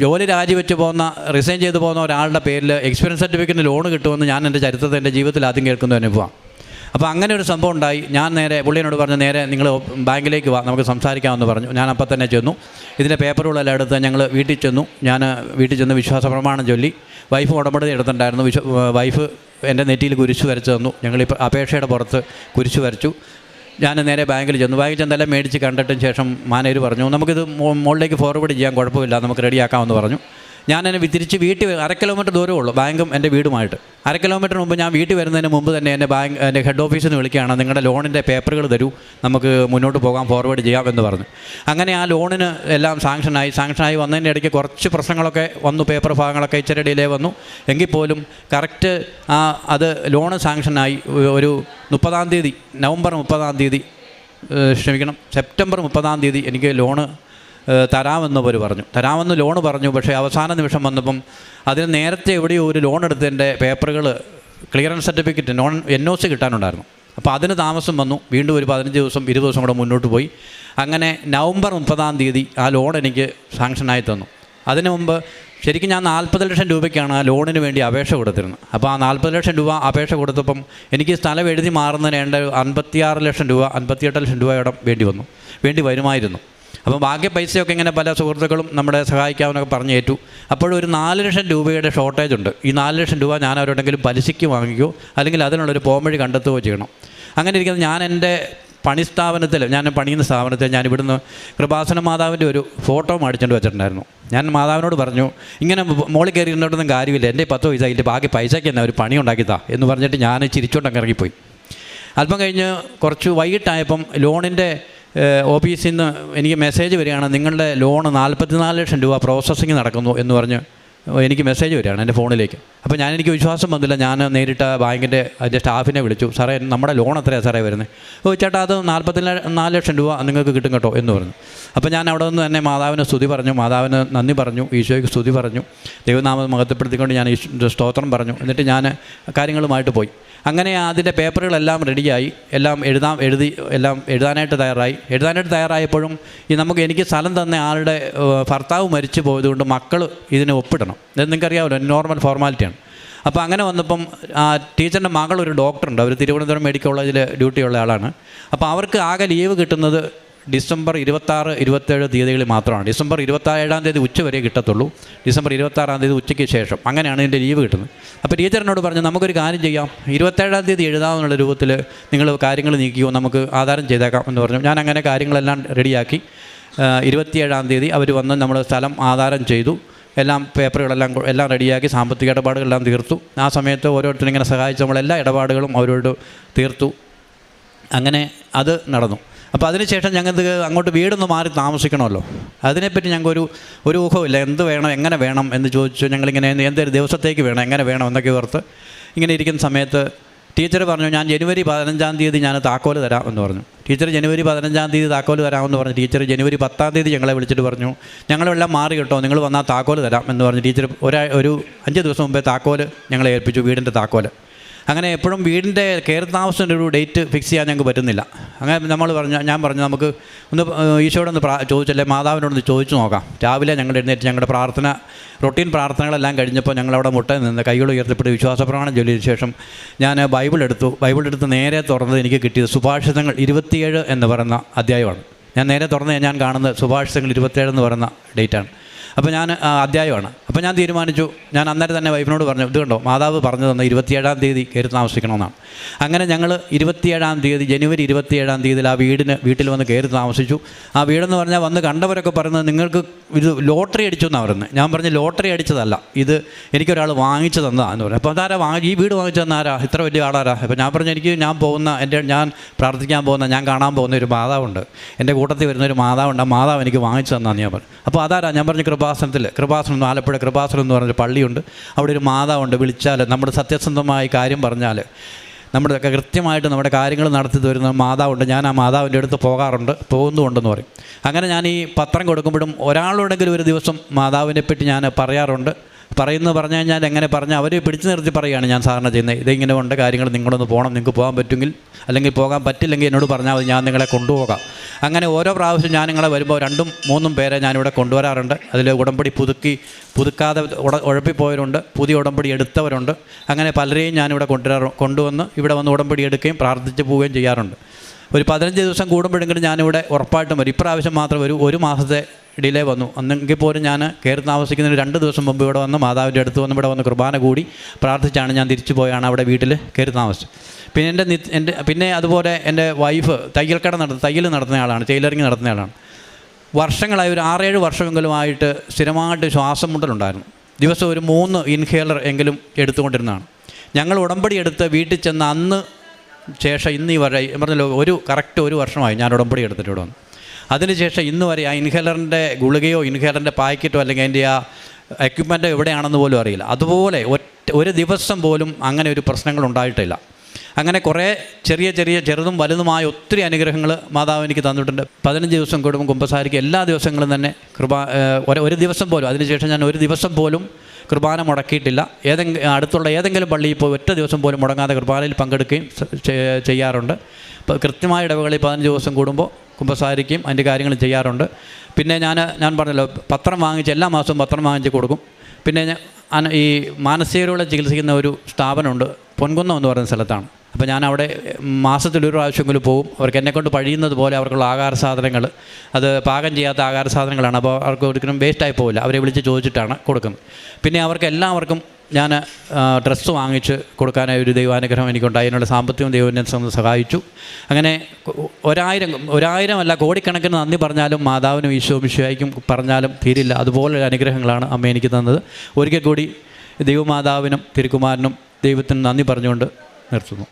ജോലി രാജിവെച്ച് റിസൈൻ ചെയ്ത് പോകുന്ന ഒരാളുടെ പേരിൽ എക്സ്പീരിയൻസ് സർട്ടിഫിക്കറ്റിന് ലോൺ കിട്ടുമെന്ന് ഞാൻ എൻ്റെ ചരിത്രത്തിൽ എൻ്റെ ജീവിതത്തിൽ ആദ്യം കേൾക്കുന്ന അനുഭവമാണ്. അപ്പോൾ അങ്ങനെ ഒരു സംഭവം ഉണ്ടായി. ഞാൻ നേരെ പുള്ളിയോട് പറഞ്ഞു, നേരെ നിങ്ങൾ ബാങ്കിലേക്ക് വാ, നമുക്ക് സംസാരിക്കാമെന്ന് പറഞ്ഞു. ഞാൻ അപ്പം തന്നെ ചെന്നു. ഇതിൻ്റെ പേപ്പറുകളെല്ലാം എടുത്ത് ഞങ്ങൾ വീട്ടിൽ ചെന്നു. ഞാൻ വീട്ടിൽ ചെന്ന് വിശ്വാസ പ്രമാണം ചൊല്ലി. വൈഫ് ഉടമ്പടി എടുത്തിട്ടുണ്ടായിരുന്നു. വൈഫ് എൻ്റെ നെറ്റിയിൽ കുരിശ് വരച്ച് തന്നു. ഞങ്ങളിപ്പോൾ അപേക്ഷയുടെ പുറത്ത് കുരിശ് വരച്ചു. ഞാൻ നേരെ ബാങ്കിൽ ചെന്നു. ബാങ്കിൽ ചെന്നെല്ലാം മേടിച്ച് കണ്ടിട്ടതിന് ശേഷം മാനേജർ പറഞ്ഞു, നമുക്കിത് മുകളിലേക്ക് ഫോർവേഡ് ചെയ്യാൻ കുഴപ്പമില്ല, നമുക്ക് റെഡിയാക്കാമെന്ന് പറഞ്ഞു. ഞാനെന്നെ തിരിച്ച് വീട്ടിൽ 1/2 കിലോമീറ്റർ ദൂരമേ ഉള്ളൂ ബാങ്കും എൻ്റെ വീടുമായിട്ട്. 1/2 കിലോമീറ്റർ മുമ്പ് ഞാൻ വീട്ടിൽ വരുന്നതിന് മുമ്പ് തന്നെ എൻ്റെ ഹെഡ് ഓഫീസിൽ നിന്ന് വിളിക്കുകയാണ്, നിങ്ങളുടെ ലോണിൻ്റെ പേപ്പറുകൾ തരൂ, നമുക്ക് മുന്നോട്ട് പോകാം, ഫോർവേഡ് ചെയ്യാം എന്ന് പറഞ്ഞു. അങ്ങനെ ആ ലോണിന് എല്ലാം സാങ്ഷനായി വന്നതിൻ്റെ ഇടയ്ക്ക് കുറച്ച് പ്രശ്നങ്ങളൊക്കെ വന്നു. പേപ്പർ ഭാഗങ്ങളൊക്കെ ഇച്ചിരി ഡിലേ വന്നു. എങ്കിൽ പോലും കറക്റ്റ് അത് ലോണ് സാങ്ഷനായി ഒരു 30-ാം തീയതി, നവംബർ 30-ാം തീയതി, സെപ്റ്റംബർ 30-ാം തീയതി എനിക്ക് ലോണ് തരാമെന്നവർ പറഞ്ഞു. തരാമെന്ന് ലോണ് പറഞ്ഞു. പക്ഷേ അവസാന നിമിഷം വന്നപ്പം അതിന് നേരത്തെ എവിടെയോ ഒരു ലോൺ എടുത്തതിൻ്റെ പേപ്പറുകൾ, ക്ലിയറൻസ് സർട്ടിഫിക്കറ്റ്, NOC കിട്ടാനുണ്ടായിരുന്നു. അപ്പോൾ അതിന് താമസം വന്നു. വീണ്ടും ഒരു 15 ദിവസം 20 ദിവസം കൂടെ മുന്നോട്ട് പോയി. അങ്ങനെ നവംബർ 30-ാം തീയതി ആ ലോൺ എനിക്ക് സാങ്ഷനായി തന്നു. അതിന് മുമ്പ് ശരിക്കും ഞാൻ 40 ലക്ഷം രൂപയ്ക്കാണ് ആ ലോണിന് വേണ്ടി അപേക്ഷ കൊടുത്തിരുന്നത്. അപ്പോൾ ആ 40 ലക്ഷം രൂപ അപേക്ഷ കൊടുത്തപ്പം എനിക്ക് സ്ഥലം എഴുതി മാറുന്നതിന് 56 ലക്ഷം രൂപ 58 ലക്ഷം രൂപയോടെ വേണ്ടി വരുമായിരുന്നു. അപ്പം ബാക്കി പൈസയൊക്കെ ഇങ്ങനെ പല സുഹൃത്തുക്കളും നമ്മളെ സഹായിക്കാമെന്നൊക്കെ പറഞ്ഞ് ഏറ്റു. അപ്പോഴൊരു 4 ലക്ഷം രൂപയുടെ ഷോർട്ടേജ് ഉണ്ട്. ഈ 4 ലക്ഷം രൂപ ഞാൻ അവരോടെങ്കിലും പലിശയ്ക്ക് വാങ്ങിക്കുകയോ അല്ലെങ്കിൽ അതിനുള്ളൊരു പോംവഴി കണ്ടെത്തുകയോ ചെയ്യണം. അങ്ങനെ ഇരിക്കുന്നത് ഞാൻ എൻ്റെ ഞാൻ പണിയുന്ന സ്ഥാപനത്തിൽ ഞാൻ ഇവിടുന്ന് കൃപാസന മാതാവിൻ്റെ ഒരു ഫോട്ടോ മേടിച്ചുകൊണ്ട് വെച്ചിട്ടുണ്ടായിരുന്നു. ഞാൻ മാതാവിനോട് പറഞ്ഞു, ഇങ്ങനെ മോളിൽ കയറി ഇരുന്നിട്ടൊന്നും കാര്യമില്ല, എൻ്റെ 10 പൈസ ഇല്ല, ബാക്കി പൈസയ്ക്ക് തന്നെ ഒരു പണി ഉണ്ടാക്കിത്താ എന്ന് പറഞ്ഞിട്ട് ഞാൻ ചിരിച്ചുകൊണ്ടങ്ങ് ഇറങ്ങിപ്പോയി. അല്പം കഴിഞ്ഞ് കുറച്ച് വൈകിട്ടായപ്പം ലോണിൻ്റെ ഓഫീസിൽ നിന്ന് എനിക്ക് മെസ്സേജ് വരികയാണ്, നിങ്ങളുടെ ലോൺ 44 ലക്ഷം രൂപ പ്രോസസ്സിങ് നടക്കുന്നു എന്ന് പറഞ്ഞ് എനിക്ക് മെസ്സേജ് വരികയാണ് എൻ്റെ ഫോണിലേക്ക്. അപ്പോൾ എനിക്ക് വിശ്വാസം വന്നില്ല. ഞാൻ നേരിട്ട് ബാങ്കിൻ്റെ അതിൻ്റെ സ്റ്റാഫിനെ വിളിച്ചു, സാറേ നമ്മുടെ ലോൺ എത്രയാണ് സാറേ വരുന്നത്? ചേട്ടാ അത് 44 ലക്ഷം രൂപ നിങ്ങൾക്ക് കിട്ടും കേട്ടോ എന്ന് പറഞ്ഞു. അപ്പോൾ ഞാൻ അവിടെ നിന്ന് തന്നെ മാതാവിന് സ്തുതി പറഞ്ഞു, മാതാവിന് നന്ദി പറഞ്ഞു, ഈശോയ്ക്ക് സ്തുതി പറഞ്ഞു, ദൈവനാമം മഹത്വപ്പെടുത്തിക്കൊണ്ട് ഞാൻ സ്തോത്രം പറഞ്ഞു. എന്നിട്ട് ഞാൻ കാര്യങ്ങളുമായിട്ട് പോയി. അങ്ങനെ അതിൻ്റെ പേപ്പറുകളെല്ലാം റെഡിയായി, എല്ലാം എഴുതാനായിട്ട് തയ്യാറായപ്പോഴും എനിക്ക് സ്ഥലം തന്ന ആളുടെ ഭർത്താവ് മരിച്ചു പോയതുകൊണ്ട് മക്കൾ ഇതിന് ഒപ്പിടണം. ഇത് നിങ്ങൾക്കറിയാമല്ലോ, നോർമൽ ഫോർമാലിറ്റിയാണ്. അപ്പോൾ അങ്ങനെ വന്നപ്പം ടീച്ചറിൻ്റെ മകളൊരു ഡോക്ടറുണ്ട്, അവർ തിരുവനന്തപുരം മെഡിക്കൽ കോളേജിൽ ഡ്യൂട്ടിയുള്ള ആളാണ്. അപ്പോൾ അവർക്ക് ആകെ ലീവ് കിട്ടുന്നത് ഡിസംബർ 26, 27 തീയതികളിൽ മാത്രമാണ്. ഡിസംബർ 27-ാം തീയതി ഉച്ച വരെ കിട്ടത്തുള്ളൂ. ഡിസംബർ 26-ാം തീയതി ഉച്ചയ്ക്ക് ശേഷം അങ്ങനെയാണ് ഇതിൻ്റെ ലീവ് കിട്ടുന്നത്. അപ്പോൾ ടീച്ചറിനോട് പറഞ്ഞു, നമുക്കൊരു കാര്യം ചെയ്യാം, 27-ാം തീയതി എഴുതാമെന്നുള്ള രൂപത്തിൽ നിങ്ങൾ കാര്യങ്ങൾ നീക്കിയോ, നമുക്ക് ആധാരം ചെയ്തേക്കാം എന്ന് പറഞ്ഞു. ഞാൻ അങ്ങനെ കാര്യങ്ങളെല്ലാം റെഡിയാക്കി 27-ാം തീയതി അവർ വന്ന് നമ്മൾ സ്ഥലം ആധാരം ചെയ്തു. പേപ്പറുകളെല്ലാം റെഡിയാക്കി, സാമ്പത്തിക ഇടപാടുകളെല്ലാം തീർത്തു. ആ സമയത്ത് ഓരോരുത്തരും ഇങ്ങനെ സഹായിച്ച് നമ്മളെല്ലാ ഇടപാടുകളും അവരോട് തീർത്തു. അങ്ങനെ അത് നടന്നു. അപ്പോൾ അതിനുശേഷം ഞങ്ങൾക്ക് അങ്ങോട്ട് വീടൊന്ന് മാറി താമസിക്കണമല്ലോ. അതിനെപ്പറ്റി ഞങ്ങൾക്ക് ഒരു ഊഹമില്ല, എന്ത് വേണം, എങ്ങനെ വേണം എന്ന് ചോദിച്ചു. ഞങ്ങളിങ്ങനെ എന്തൊരു ദിവസത്തേക്ക് വേണം, എങ്ങനെ വേണം എന്നൊക്കെ ഓർത്ത് ഇങ്ങനെ ഇരിക്കുന്ന സമയത്ത് ടീച്ചർ പറഞ്ഞു, ഞാൻ ജനുവരി 15-ാം തീയതി ഞാൻ താക്കോല് തരാം എന്ന് പറഞ്ഞു. ടീച്ചർ ജനുവരി 15-ാം തീയതി താക്കോല് തരാമെന്ന് പറഞ്ഞു. ടീച്ചർ ജനുവരി 10-ാം തീയതി ഞങ്ങളെ വിളിച്ചിട്ട് പറഞ്ഞു, ഞങ്ങളെല്ലാം മാറി കേട്ടോ, നിങ്ങൾ വന്നാൽ താക്കോല് തരാം എന്ന് പറഞ്ഞു. ടീച്ചർ ഒരു 5 ദിവസം മുമ്പേ താക്കോല് ഞങ്ങളെ ഏൽപ്പിച്ചു, വീടിൻ്റെ താക്കോല്. അങ്ങനെ എപ്പോഴും വീടിൻ്റെ കയറി താമസത്തിൻ്റെ ഒരു ഡേറ്റ് ഫിക്സ് ചെയ്യാൻ ഞങ്ങൾക്ക് പറ്റുന്നില്ല. അങ്ങനെ ഞാൻ പറഞ്ഞു നമുക്ക് ഒന്ന് ഈശോയോടൊന്ന് ചോദിച്ചല്ലേ, മാതാവിനോടൊന്ന് ചോദിച്ചു നോക്കാം. രാവിലെ ഞങ്ങൾ എഴുന്നേറ്റ് ഞങ്ങളുടെ റൊട്ടീൻ പ്രാർത്ഥനകളെല്ലാം കഴിഞ്ഞപ്പോൾ ഞങ്ങളവിടെ മുട്ടയിൽ നിന്ന് കൈകൾ ഉയർത്തപ്പെട്ട് വിശ്വാസപ്രമാണം ചൊല്ലിയതിനു ശേഷം ഞാൻ ബൈബിൾ എടുത്ത് നേരെ തുറന്നത് എനിക്ക് കിട്ടിയത് സുഭാഷിതങ്ങൾ 27 എന്ന് പറയുന്ന അധ്യായമാണ്. ഞാൻ നേരെ തുറന്ന് ഞാൻ കാണുന്നത് സുഭാഷിതങ്ങൾ 27 എന്ന് പറയുന്ന ഡേറ്റാണ്. അപ്പോൾ ഞാൻ അധ്യായമാണ്. അപ്പോൾ ഞാൻ തീരുമാനിച്ചു, ഞാൻ അന്നേരം തന്നെ വൈഫിനോട് പറഞ്ഞു, ഇത് കണ്ടോ മാതാവ് പറഞ്ഞു തന്ന 27-ാം തീയതി കയറി താമസിക്കണമെന്നാണ്. അങ്ങനെ ഞങ്ങൾ 27-ാം തീയതി ജനുവരി 27-ാം തീയതിയിൽ ആ വീട്ടിൽ വന്ന് കയറി താമസിച്ചു. ആ വീടെന്ന് പറഞ്ഞാൽ വന്ന് കണ്ടവരൊക്കെ പറയുന്നത് നിങ്ങൾക്ക് ഇത് ലോട്ടറി അടിച്ചു എന്നാണ് പറയുന്നത്. ഞാൻ പറഞ്ഞു ലോട്ടറി അടിച്ചതല്ല, ഇത് എനിക്കൊരാൾ വാങ്ങിച്ചു തന്നതാണെന്ന് പറഞ്ഞു. അപ്പോൾ അതാരാ ഈ വീട് വാങ്ങിച്ചു തന്ന ആരാ, ഇത്ര വലിയ ആളാരാ? അപ്പോൾ ഞാൻ പറഞ്ഞു ഞാൻ പ്രാർത്ഥിക്കാൻ പോകുന്ന, ഞാൻ കാണാൻ പോകുന്ന ഒരു മാതാവുണ്ട്, എൻ്റെ കൂട്ടത്തിൽ വരുന്നൊരു മാതാവുണ്ട്, ആ മാതാവ് എനിക്ക് വാങ്ങിച്ചു തന്നാന്ന് ഞാൻ പറഞ്ഞു. അപ്പോൾ അതാരാ? ഞാൻ പറഞ്ഞു കൃപാസനം ആലപ്പുഴ കൃപാസനം എന്ന് പറഞ്ഞൊരു പള്ളിയുണ്ട്, അവിടെ ഒരു മാതാവുണ്ട്, വിളിച്ചാൽ നമ്മുടെ സത്യസന്ധമായി കാര്യം പറഞ്ഞാൽ നമ്മുടെയൊക്കെ കൃത്യമായിട്ട് നമ്മുടെ കാര്യങ്ങൾ നടത്തി തരുന്ന മാതാവുണ്ട്, ഞാൻ ആ മാതാവിൻ്റെ അടുത്ത് പോകുന്നുണ്ടെന്ന് പറയും. അങ്ങനെ ഞാൻ ഈ പത്രം കൊടുക്കുമ്പോഴും ഒരാളോടെങ്കിലും ഒരു ദിവസം മാതാവിനെ പറ്റി ഞാൻ പറയാറുണ്ട്. പറഞ്ഞു കഴിഞ്ഞാൽ എങ്ങനെ പറഞ്ഞാൽ അവർ പിടിച്ചു നിർത്തി പറയുകയാണ് ഞാൻ സാധാരണ ചെയ്യുന്നത്. ഇതിങ്ങനെ ഉണ്ട് കാര്യങ്ങൾ, നിങ്ങളൊന്ന് പോകണം, നിങ്ങൾക്ക് പോകാൻ പറ്റുമെങ്കിൽ, അല്ലെങ്കിൽ പോകാൻ പറ്റില്ലെങ്കിൽ എന്നോട് പറഞ്ഞാൽ മതി, ഞാൻ നിങ്ങളെ കൊണ്ടുപോകാം. അങ്ങനെ ഓരോ പ്രാവശ്യം ഞാൻ നിങ്ങളെ വരുമ്പോൾ 2-3 പേരെ ഞാനിവിടെ കൊണ്ടുവരാറുണ്ട്. അതിൽ ഉടമ്പടി പുതുക്കാതെ ഉഴപ്പിപ്പോയവരുണ്ട്, പുതിയ ഉടമ്പടി എടുത്തവരുണ്ട്. അങ്ങനെ പലരെയും ഞാനിവിടെ കൊണ്ടുവന്ന് ഇവിടെ വന്ന് ഉടമ്പടി എടുക്കുകയും പ്രാർത്ഥിച്ച് പോവുകയും ചെയ്യാറുണ്ട്. ഒരു 15 ദിവസം കൂടുമ്പോഴെങ്കിലും ഞാനിവിടെ ഉറപ്പായിട്ടും വരും. ഇപ്രാവശ്യം മാത്രം ഒരു മാസത്തെ ഡിലേ വന്നു. അന്നെങ്കിൽ പോലും ഞാൻ കയറി താമസിക്കുന്നതിന് 2 ദിവസം മുമ്പ് ഇവിടെ വന്ന് മാതാവിൻ്റെ അടുത്ത് വന്ന് ഇവിടെ വന്ന് കുർബാന കൂടി പ്രാർത്ഥിച്ചാണ് ഞാൻ തിരിച്ചു പോയാണ് അവിടെ വീട്ടിൽ കയറി താമസിച്ചത്. പിന്നെ അതുപോലെ എൻ്റെ വൈഫ് തയ്യൽ നടത്തുന്ന ആളാണ്, ടൈലറിങ് നടത്തുന്ന ആളാണ്. വർഷങ്ങളായി ഒരു 6-7 വർഷമെങ്കിലുമായിട്ട് സ്ഥിരമായിട്ട് ശ്വാസം മുട്ടലുണ്ടായിരുന്നു. ദിവസം ഒരു 3 ഇൻഹേലർ എങ്കിലും എടുത്തുകൊണ്ടിരുന്നതാണ്. ഞങ്ങൾ ഉടമ്പടി എടുത്ത് വീട്ടിൽ ചെന്ന് അന്ന് ശേഷം ഇന്ന് വരെ പറഞ്ഞല്ലോ കറക്റ്റ് 1 വർഷമായി ഞാൻ ഉടമ്പടി എടുത്തിട്ട് ഇവിടെ വന്നു. അതിനുശേഷം ഇന്ന് വരെ ആ ഇൻഹേലറിൻ്റെ ഗുളികയോ ഇൻഹേലറിൻ്റെ പാക്കറ്റോ അല്ലെങ്കിൽ അതിൻ്റെ ആ എക്യുപ്മെൻറ്റോ എവിടെയാണെന്ന് പോലും അറിയില്ല. അതുപോലെ ഒരു ദിവസം പോലും അങ്ങനെ ഒരു പ്രശ്നങ്ങളുണ്ടായിട്ടില്ല. അങ്ങനെ കുറേ ചെറുതും വലുതുമായ ഒത്തിരി അനുഗ്രഹങ്ങൾ മാതാവ് എനിക്ക് തന്നിട്ടുണ്ട്. 15 ദിവസം കൂടുമ്പോൾ കുമ്പസാരിക്ക് എല്ലാ ദിവസങ്ങളും തന്നെ ഒരു ദിവസം പോലും, അതിനുശേഷം ഞാൻ ഒരു ദിവസം പോലും കുർബാന മുടക്കിയിട്ടില്ല. അടുത്തുള്ള ഏതെങ്കിലും പള്ളിയിൽ പോയി ഒറ്റ ദിവസം പോലും മുടങ്ങാതെ കുർബാനയിൽ പങ്കെടുക്കുകയും ചെയ്യാറുണ്ട്. ഇപ്പോൾ കൃത്യമായ ഇടവകളിൽ 15 ദിവസം കൂടുമ്പോൾ കുമ്പസാരിക്കുകയും അതിൻ്റെ കാര്യങ്ങൾ ചെയ്യാറുണ്ട്. പിന്നെ ഞാൻ പറഞ്ഞല്ലോ, എല്ലാ മാസവും പത്രം വാങ്ങിച്ച് കൊടുക്കും. പിന്നെ ഈ മാനസികരോടെ ചികിത്സിക്കുന്ന ഒരു സ്ഥാപനമുണ്ട്, പൊൻകുന്നം എന്ന് പറയുന്ന സ്ഥലത്താണ്. അപ്പോൾ ഞാൻ അവിടെ മാസത്തിൽ 1 പ്രാവശ്യമെങ്കിലും പോകും. അവർക്ക് എന്നെക്കൊണ്ട് കഴിയുന്നത് പോലെ അവർക്കുള്ള ആഹാര സാധനങ്ങൾ, അത് പാകം ചെയ്യാത്ത ആഹാര സാധനങ്ങളാണ്, അപ്പോൾ അവർക്ക് ഒരിക്കലും വേസ്റ്റായി പോവില്ല. അവരെ വിളിച്ച് ചോദിച്ചിട്ടാണ് കൊടുക്കുന്നത്. പിന്നെ എല്ലാവർക്കും ഞാൻ ഡ്രസ്സ് വാങ്ങിച്ച് കൊടുക്കാനായി ഒരു ദൈവാനുഗ്രഹം എനിക്കുണ്ടായി. അതിനുള്ള സാമ്പത്തികം ദൈവം എന്നെ സഹായിച്ചു. അങ്ങനെ 1000 അല്ല കോടിക്കണക്കിന് നന്ദി പറഞ്ഞാലും മാതാവിനും ഈശോ മിശിഹായ്ക്കും പറഞ്ഞാലും തീരില്ല. അതുപോലൊരു അനുഗ്രഹങ്ങളാണ് അമ്മ എനിക്ക് തന്നത്. ഒരിക്കൽ കൂടി ദൈവമാതാവിനും തിരുക്കുമാരനും ദൈവത്തിന് നന്ദി പറഞ്ഞുകൊണ്ട് നിർത്തുന്നു.